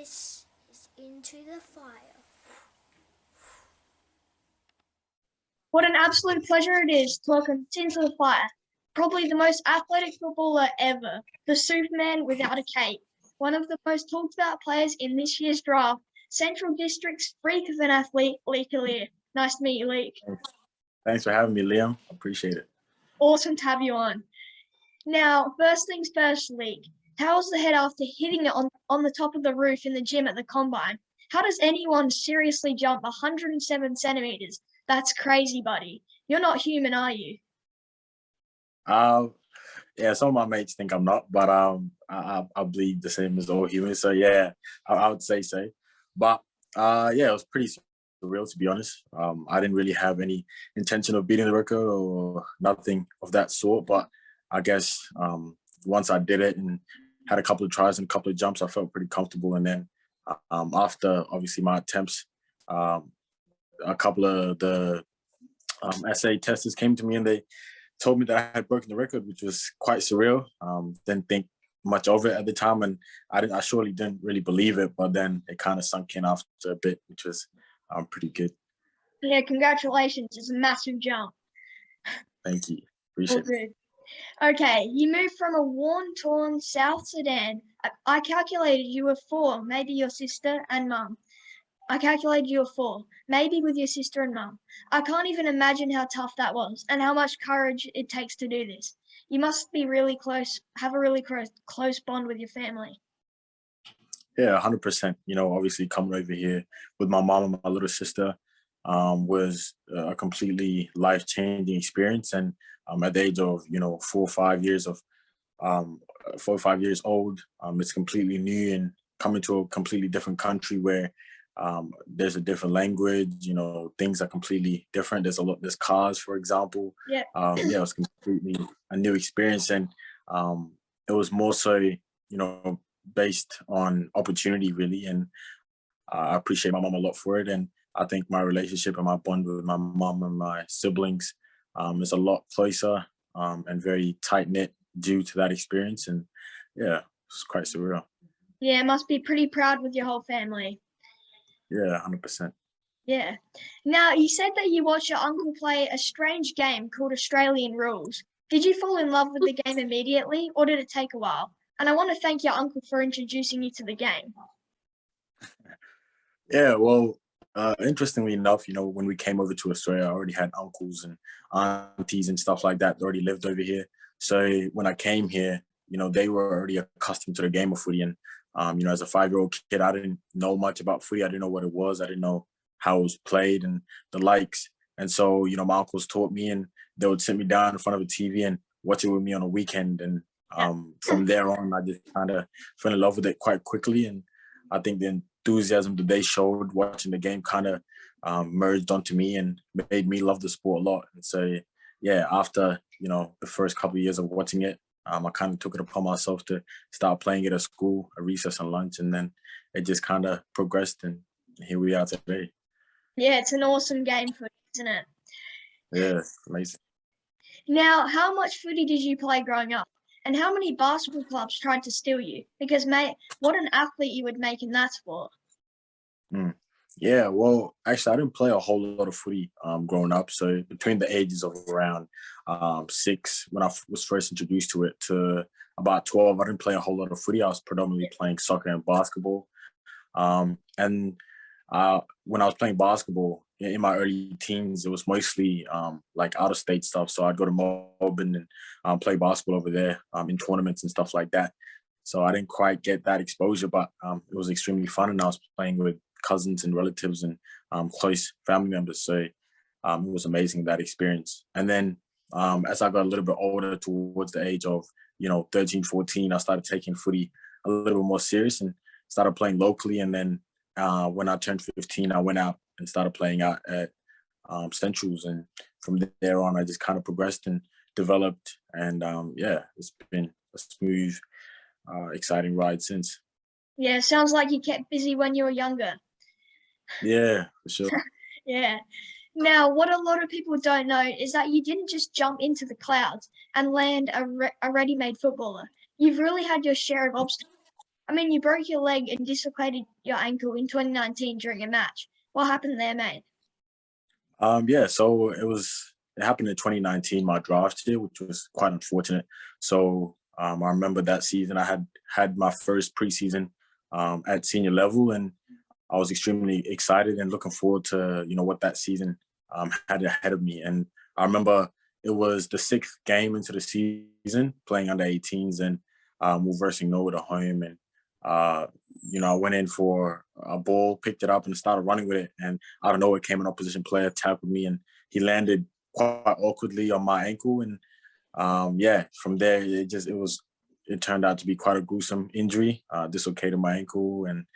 This is Into the Fire. What an absolute pleasure it is to welcome Into the Fire, probably the most athletic footballer ever, the Superman without a cape, one of the most talked about players in this year's draft, Central District's freak of an athlete, Leek Aleer. Nice to meet you, Leek. Thanks for having me, Liam. Appreciate it. Awesome to have you on. Now, first things first, Leek. How was the head after hitting it on the top of the roof in the gym at the Combine? How does anyone seriously jump 107 centimeters? That's crazy, buddy. You're not human, are you? Yeah, some of my mates think I'm not, but I bleed the same as all humans. So yeah, I would say so. But yeah, it was pretty surreal, to be honest. I didn't really have any intention of beating the record or nothing of that sort. But I guess once I did it and had a couple of tries and a couple of jumps, I felt pretty comfortable. And then after obviously my attempts, a couple of the SA testers came to me and they told me that I had broken the record, which was quite surreal. Didn't think much of it at the time, and I surely didn't really believe it. But then it kind of sunk in after a bit, which was pretty good. Yeah, congratulations. It's a massive jump. Thank you. Appreciate it. Okay, you moved from a war-torn South Sudan. I calculated you were 4, maybe your sister and mum. I calculated you were 4, maybe with your sister and mum. I can't even imagine how tough that was and how much courage it takes to do this. You must be really close, have a really close bond with your family. Yeah, 100%. You know, obviously coming over here with my mom and my little sister was a completely life-changing experience. And at the age of 4 or 5 years of 4 or 5 years old, it's completely new and coming to a completely different country where there's a different language. Things are completely different. There's cars, for example. Yeah. Yeah, it was completely a new experience, and it was more so based on opportunity, really. And I appreciate my mom a lot for it, and I think my relationship and my bond with my mom and my siblings is a lot closer and very tight knit due to that experience. And yeah, it's quite surreal. Yeah, must be pretty proud with your whole family. Yeah, 100%. Yeah. Now, you said that you watched your uncle play a strange game called Australian Rules. Did you fall in love with the game immediately, or did it take a while? And I want to thank your uncle for introducing you to the game. Yeah, well, interestingly enough, when we came over to Australia, I already had uncles and aunties and stuff like that already lived over here. So when I came here, they were already accustomed to the game of footy. And, as a 5-year-old kid, I didn't know much about footy. I didn't know what it was. I didn't know how it was played and the likes. And so, my uncles taught me, and they would sit me down in front of a TV and watch it with me on a weekend. And from there on, I just kind of fell in love with it quite quickly. And I think the enthusiasm that they showed watching the game kind of merged onto me and made me love the sport a lot. And so, yeah, after, the first couple of years of watching it, I kind of took it upon myself to start playing it at school, at recess and lunch. And then it just kind of progressed, and here we are today. Yeah, it's an awesome game footy, isn't it? Yeah, amazing. Now, how much footy did you play growing up? And how many basketball clubs tried to steal you? Because, mate, what an athlete you would make in that sport. Yeah, well, actually, I didn't play a whole lot of footy growing up. So between the ages of around 6, when I was first introduced to it, to about 12, I didn't play a whole lot of footy. I was predominantly playing soccer and basketball. And when I was playing basketball in my early teens, it was mostly like out-of-state stuff. So I'd go to Melbourne and play basketball over there in tournaments and stuff like that. So I didn't quite get that exposure, but it was extremely fun. And I was playing with cousins and relatives and close family members. So it was amazing, that experience. And then as I got a little bit older, towards the age of 13, 14, I started taking footy a little bit more serious and started playing locally. And then when I turned 15, I went out and started playing out at Centrals. And from there on, I just kind of progressed and developed. And yeah, it's been a smooth, exciting ride since. Yeah, sounds like you kept busy when you were younger. Yeah, for sure. Yeah. Now, what a lot of people don't know is that you didn't just jump into the clouds and land a ready-made footballer. You've really had your share of obstacles. I mean, you broke your leg and dislocated your ankle in 2019 during a match. What happened there, mate? Yeah, so it happened in 2019, my draft year, which was quite unfortunate. So I remember that season I had my first preseason at senior level, and I was extremely excited and looking forward to what that season had ahead of me. And I remember it was the 6th game into the season, playing under 18s, and we were versing Norwood at home. And I went in for a ball, picked it up, and started running with it. And out of nowhere came an opposition player, tackled me, and he landed quite awkwardly on my ankle. And from there it turned out to be quite a gruesome injury. Dislocated my ankle and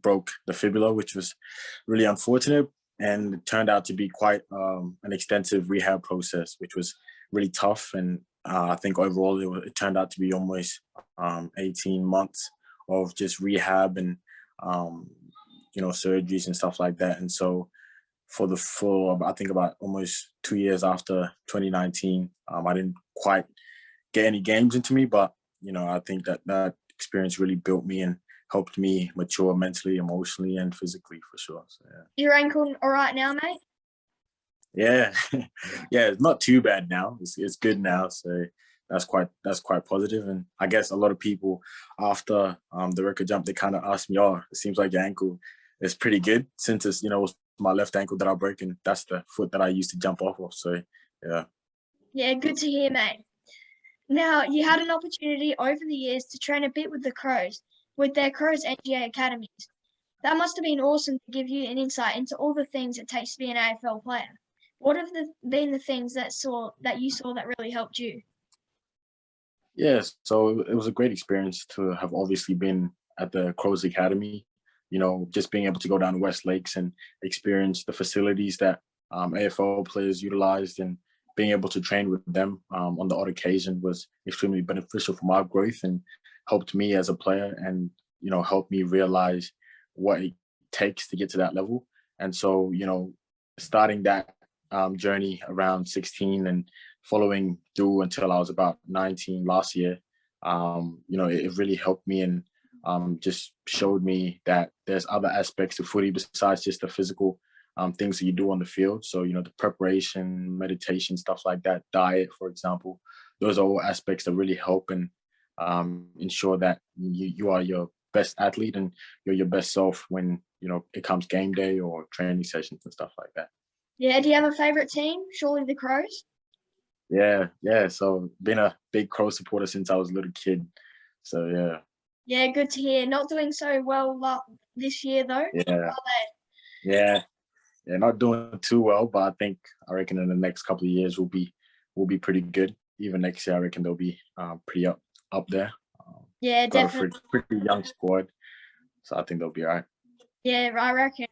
broke the fibula, which was really unfortunate. And it turned out to be quite an extensive rehab process, which was really tough. And I think overall it turned out to be almost 18 months of just rehab and surgeries and stuff like that. And so for I think about almost 2 years after 2019, I didn't quite get any games into me, but I think that experience really built me and helped me mature mentally, emotionally, and physically for sure. So yeah. Your ankle all right now, mate? Yeah, yeah, it's not too bad now. It's good now, so that's quite positive. And I guess a lot of people after the record jump, they kind of ask me, "Oh, it seems like your ankle is pretty good since it's was my left ankle that I broke, and that's the foot that I used to jump off of." So yeah. Yeah, good to hear, mate. Now, you had an opportunity over the years to train a bit with the Crows, with their Crows NGA academies. That must have been awesome to give you an insight into all the things it takes to be an AFL player. What have been the things that you saw that really helped you? Yes, so it was a great experience to have obviously been at the Crows Academy. Just being able to go down to West Lakes and experience the facilities that AFL players utilized, and being able to train with them on the odd occasion was extremely beneficial for my growth and helped me as a player, and helped me realize what it takes to get to that level. And so starting that journey around 16 and following through until I was about 19 last year, it really helped me and just showed me that there's other aspects to footy besides just the physical things that you do on the field. So, the preparation, meditation, stuff like that, diet, for example, those are all aspects that really help and ensure that you are your best athlete and you're your best self when, it comes game day or training sessions and stuff like that. Yeah, do you have a favourite team? Surely the Crows? Yeah. So been a big Crow supporter since I was a little kid. So yeah. Yeah, good to hear. Not doing so well this year though. Yeah. Not doing too well, but I reckon in the next couple of years we'll be pretty good. Even next year, I reckon they'll be pretty up there. Yeah, got definitely. a pretty young squad, so I think they'll be all right. Yeah, I reckon.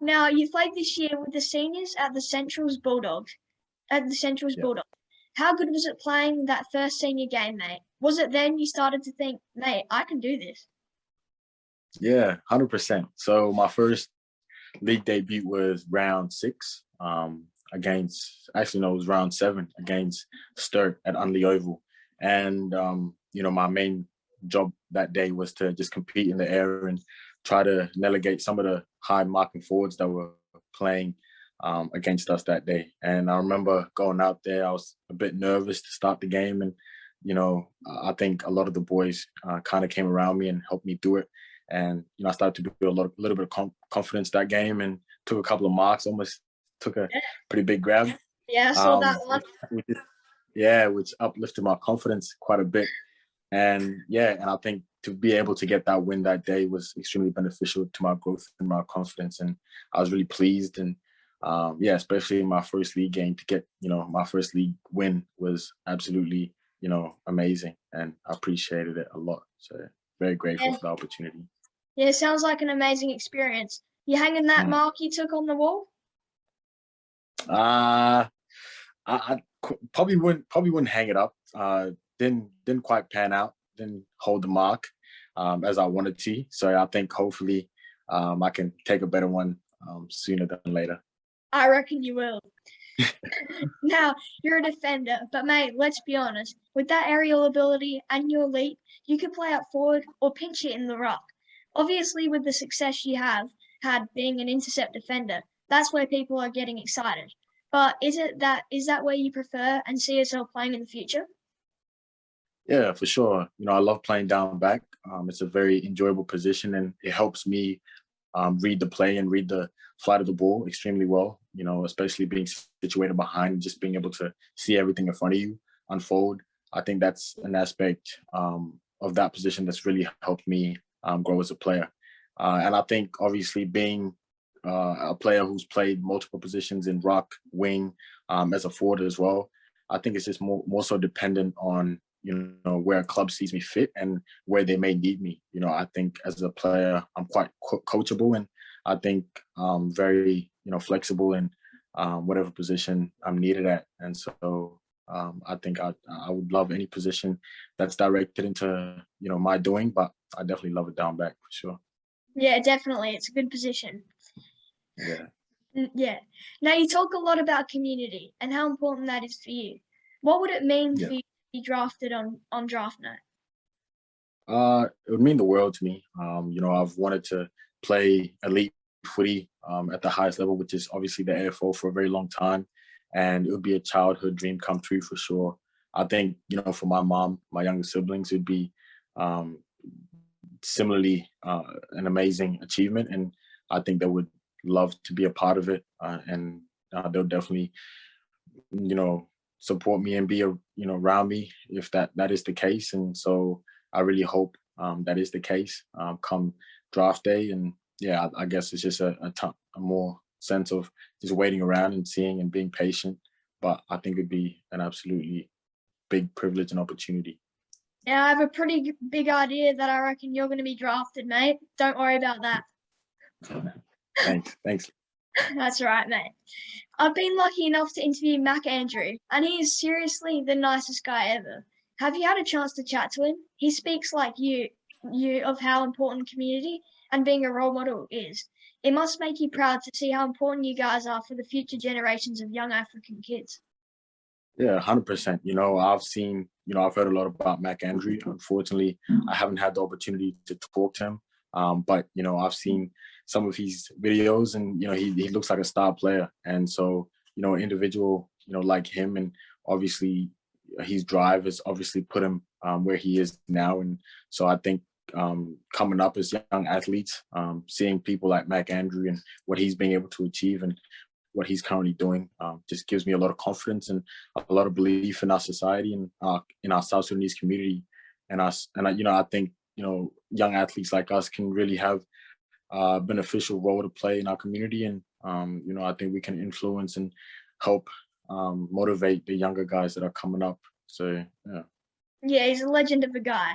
Now, you played this year with the seniors at the Central's Bulldogs. How good was it playing that first senior game, mate? Was it then you started to think, mate, I can do this? Yeah, 100%. So my first league debut was round 6 it was round 7 against Sturt at Unley Oval. And, my main job that day was to just compete in the air and try to relegate some of the high marking forwards that were playing against us that day. And I remember going out there, I was a bit nervous to start the game. And, I think a lot of the boys kind of came around me and helped me do it. And, I started to build a little bit of confidence that game and took a couple of marks, almost took a pretty big grab. Yeah, I saw that one. Which uplifted my confidence quite a bit. And I think to be able to get that win that day was extremely beneficial to my growth and my confidence. And I was really pleased. And especially in my first league game, to get, my first league win was absolutely, amazing. And I appreciated it a lot. So very grateful for the opportunity. Yeah, sounds like an amazing experience. You hanging that mark you took on the wall? I probably wouldn't hang it up. Didn't quite pan out. Didn't hold the mark as I wanted to. So I think hopefully I can take a better one sooner than later. I reckon you will. Now, you're a defender, but mate, let's be honest. With that aerial ability and your leap, you could play out forward or pinch it in the ruck. Obviously, with the success you have had being an intercept defender, that's where people are getting excited. But is that where you prefer and see yourself playing in the future? Yeah, for sure. I love playing down back. It's a very enjoyable position, and it helps me read the play and read the flight of the ball extremely well. Especially being situated behind and just being able to see everything in front of you unfold. I think that's an aspect of that position that's really helped me grow as a player. And I think obviously being a player who's played multiple positions in ruck, wing, as a forward as well, I think it's just more so dependent on where a club sees me fit and where they may need me. I think as a player, I'm quite coachable, and I think very flexible in whatever position I'm needed at. And so I think I would love any position that's directed into my doing, but I definitely love it down back for sure. Yeah, definitely. It's a good position. Yeah. Yeah. Now, you talk a lot about community and how important that is for you. What would it mean for you to be drafted on draft night? It would mean the world to me. I've wanted to play elite footy at the highest level, which is obviously the AFL, for a very long time, and it would be a childhood dream come true for sure. I think for my mom, my younger siblings, it'd be um, similarly an amazing achievement, and I think they would love to be a part of it, and they'll definitely support me and be around me if that is the case. And so I really hope that is the case come draft day. And yeah, I guess it's just a more sense of just waiting around and seeing and being patient. But I think it'd be an absolutely big privilege and opportunity. Yeah, I have a pretty big idea that I reckon you're going to be drafted, mate. Don't worry about that. Thanks. That's right, mate. I've been lucky enough to interview Mac Andrew, and he is seriously the nicest guy ever. Have you had a chance to chat to him? He speaks like you of how important community and being a role model is. It must make you proud to see how important you guys are for the future generations of young African kids. Yeah, 100%. I've heard a lot about Mac Andrew. Unfortunately, I haven't had the opportunity to talk to him. But I've seen some of his videos, and he looks like a star player. And so an individual like him, and obviously his drive has obviously put him where he is now. And so I think coming up as young athletes, seeing people like Mac Andrew and what he's being able to achieve and what he's currently doing just gives me a lot of confidence and a lot of belief in our society and in our South Sudanese community and us. And I think young athletes like us can really have a beneficial role to play in our community. And I think we can influence and help motivate the younger guys that are coming up. So yeah. Yeah, he's a legend of a guy.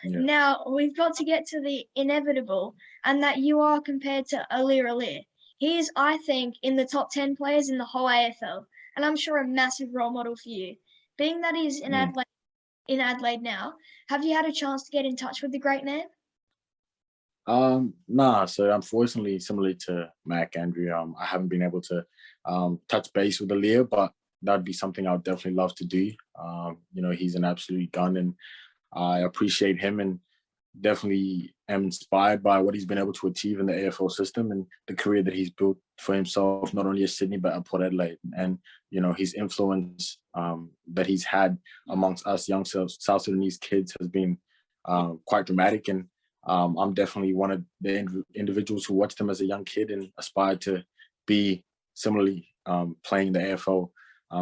Yeah. Now, we've got to get to the inevitable, and that you are compared to Aleer. He is, I think, in the top 10 players in the whole AFL, and I'm sure a massive role model for you. Being that he's in Adelaide now, have you had a chance to get in touch with the great man? Nah. So unfortunately, similarly to Mac Andrew, I haven't been able to touch base with Aleer, but that'd be something I'd definitely love to do. He's an absolute gun, and I appreciate him and definitely am inspired by what he's been able to achieve in the AFL system and the career that he's built for himself, not only at Sydney, but at Port Adelaide. And, his influence that he's had amongst us young South Sudanese kids has been quite dramatic. And I'm definitely one of the individuals who watched him as a young kid and aspired to be similarly playing the AFL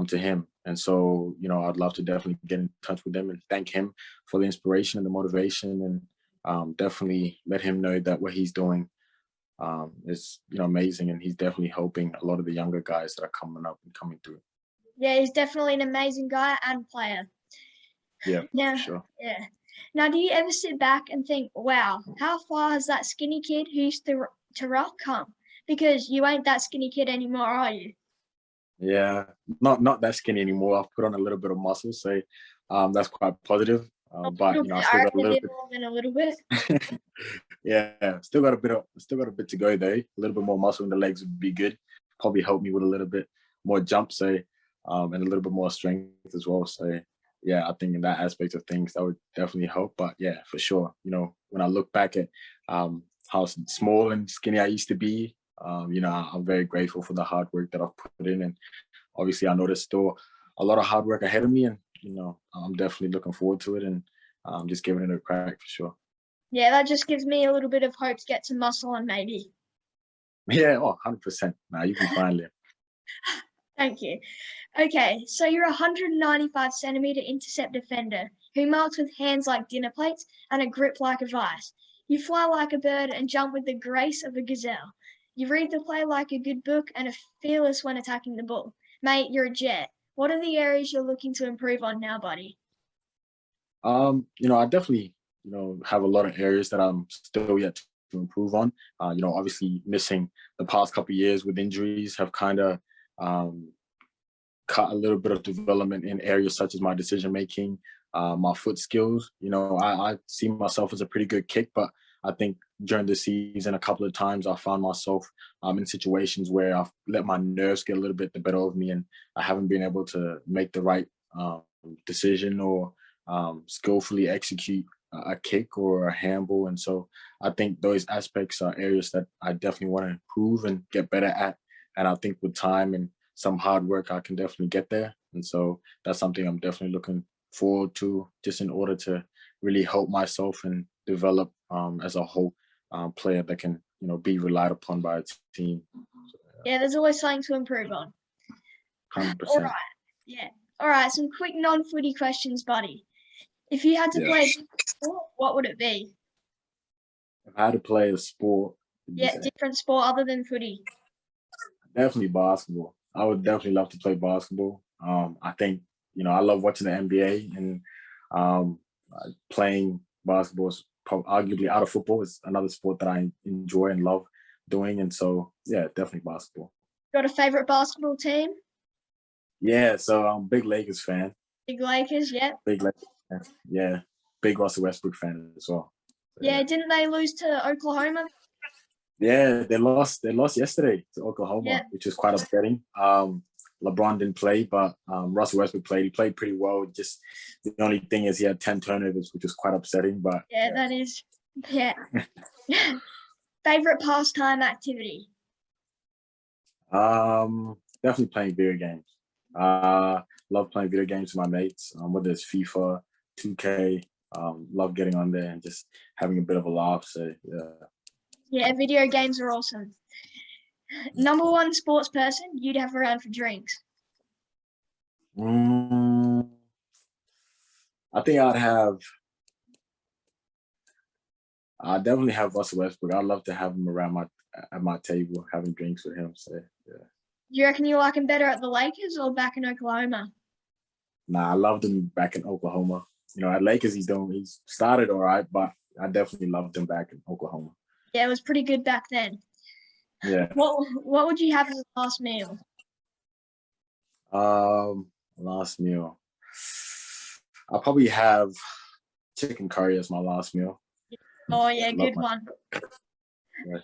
to him. And so, I'd love to definitely get in touch with him and thank him for the inspiration and the motivation, and definitely let him know that what he's doing is, amazing. And he's definitely helping a lot of the younger guys that are coming up and coming through. Yeah, he's definitely an amazing guy and player. Yeah, Now, sure. Yeah. Now, do you ever sit back and think, wow, how far has that skinny kid who used to rock come? Because you ain't that skinny kid anymore, are you? Yeah, not that skinny anymore. I've put on a little bit of muscle, so that's quite positive. But I still got a little bit more than a little bit. Yeah, still got a bit to go though. A little bit more muscle in the legs would be good. Probably help me with a little bit more jump, say, and a little bit more strength as well. So yeah, I think in that aspect of things that would definitely help. But yeah, for sure, when I look back at how small and skinny I used to be, I'm very grateful for the hard work that I've put in, and obviously I know there's still a lot of hard work ahead of me, and I'm definitely looking forward to it, and just giving it a crack for sure. Yeah, that just gives me a little bit of hope to get some muscle on, maybe. Yeah, 100%. Nah, you'll be fine, Liam. Thank you. Okay, so you're a 195 centimeter intercept defender who marks with hands like dinner plates and a grip like a vice. You fly like a bird and jump with the grace of a gazelle. You read the play like a good book and are fearless when attacking the ball. Mate, you're a jet. What are the areas you're looking to improve on now, buddy? I definitely, have a lot of areas that I'm still yet to improve on. Obviously missing the past couple of years with injuries have kind of cut a little bit of development in areas such as my decision making, my foot skills. I see myself as a pretty good kick, but I think during the season, a couple of times I found myself in situations where I've let my nerves get a little bit the better of me, and I haven't been able to make the right decision or skillfully execute a kick or a handball. And so I think those aspects are areas that I definitely want to improve and get better at. And I think with time and some hard work, I can definitely get there. And so that's something I'm definitely looking forward to, just in order to really help myself and develop as a whole player that can, be relied upon by a team. So, Yeah, there's always something to improve on. 100%. All right. Yeah. All right. Some quick non-footy questions, buddy. If you had to play a different sport, what would it be? If I had to play a sport, Yeah, different sport other than footy. definitely basketball. I would definitely love to play basketball. I think, I love watching the NBA, and playing basketball is arguably out of football is another sport that I enjoy and love doing. And so, yeah, definitely basketball. Got a favorite basketball team? Yeah, so I'm a big Lakers fan. Big Lakers, yeah. Big Lakers fan. Yeah, big Russell Westbrook fan as well. So, yeah, didn't they lose to Oklahoma? Yeah, they lost yesterday to Oklahoma, which is quite upsetting. LeBron didn't play, but Russell Westbrook played. He played pretty well. Just the only thing is he had 10 turnovers, which was quite upsetting. But yeah. That is, yeah. Favorite pastime activity? Definitely playing video games. Love playing video games with my mates, whether it's FIFA, 2K. Love getting on there and just having a bit of a laugh. So yeah. Yeah, video games are awesome. Number one sports person you'd have around for drinks? I think I definitely have Russell Westbrook. I'd love to have him around at my table, having drinks with him. So yeah. Do you reckon you like him better at the Lakers or back in Oklahoma? Nah, I loved him back in Oklahoma. At Lakers he's started all right, but I definitely loved him back in Oklahoma. Yeah, it was pretty good back then. Yeah. What would you have as a last meal? Last meal. I'll probably have chicken curry as my last meal. Oh yeah, good one. Yeah.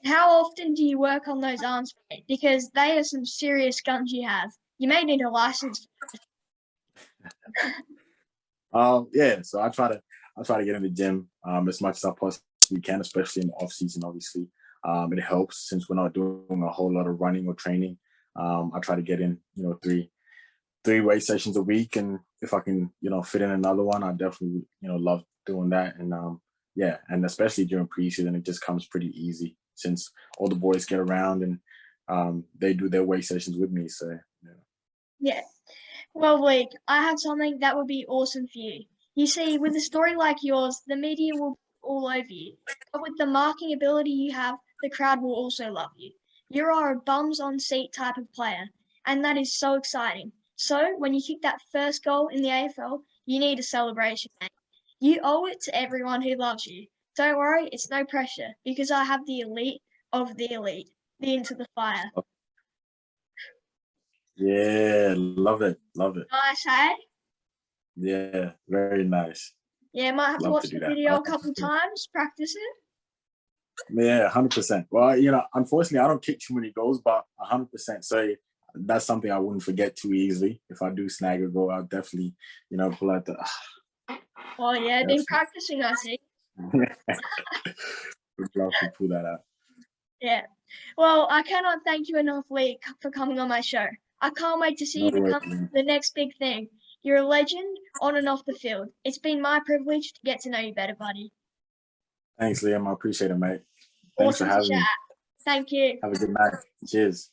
How often do you work on those arms, mate? Because they are some serious guns you have. You may need a license. Yeah, so I try to get in the gym as much as I possibly can, especially in the off season. Obviously, it helps since we're not doing a whole lot of running or training. I try to get in, three weight sessions a week, and if I can, fit in another one, I definitely, love doing that. And yeah, and especially during preseason, it just comes pretty easy since all the boys get around and they do their weight sessions with me. So yeah. Well, Leek, I have something that would be awesome for you. You see, with a story like yours, the media will be all over you. But with the marking ability you have, the crowd will also love you. You are a bums-on-seat type of player, and that is so exciting. So, when you kick that first goal in the AFL, you need a celebration, mate. You owe it to everyone who loves you. Don't worry, it's no pressure, because I have the elite of the elite, the Into the Fire. yeah, love it. Nice, eh? Yeah, very nice. Yeah, might have to Love watch to do the that. video a couple times, practice it. Yeah, 100%. Well, unfortunately, I don't kick too many goals, but 100%. So that's something I wouldn't forget too easily. If I do snag a goal, I'll definitely, pull out the. Oh, yeah, been practicing, I see. Would love to pull that out. Yeah. Well, I cannot thank you enough, Leek, for coming on my show. I can't wait to see you become the next big thing. You're a legend on and off the field. It's been my privilege to get to know you better, buddy. Thanks, Liam. I appreciate it, mate. Thanks for Awesome to having me. chat. Thank you. Have a good night. Cheers.